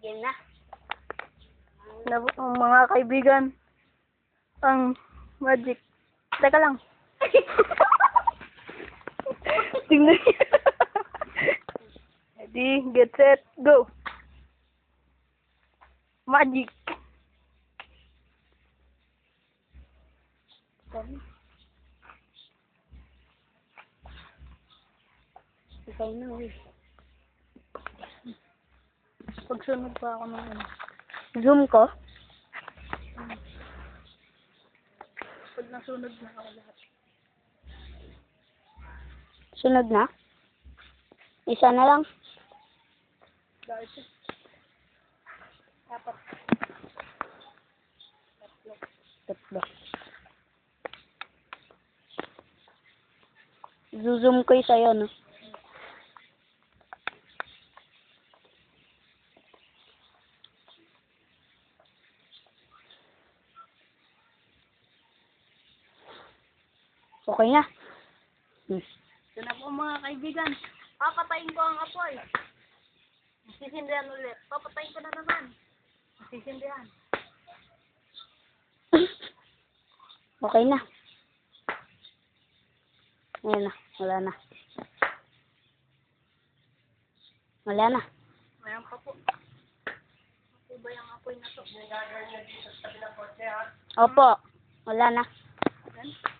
Game na. Mga kaibigan, ang magic. Teka lang. Tingnan niyo. Ready, get set, go. Magic. Ikaw na, uy. Pagsunod pa ako ng ano. Zoom ko? Pag nasunod na ako lahat. Sunod na? Isa na lang. Dahil siya. Apat. Tatlo. Zoom ko yung sa'yo, no? Okay na. Ito na po mga kaibigan. Papatayin ko ang apoy. Sisindihan ulit. Papatayin ko na naman. Sisindihan. Okay na. Ayan na. Wala na. Wala na. Mayroon pa po. Ako ba yung apoy na to? Opo. Wala na. Ayan.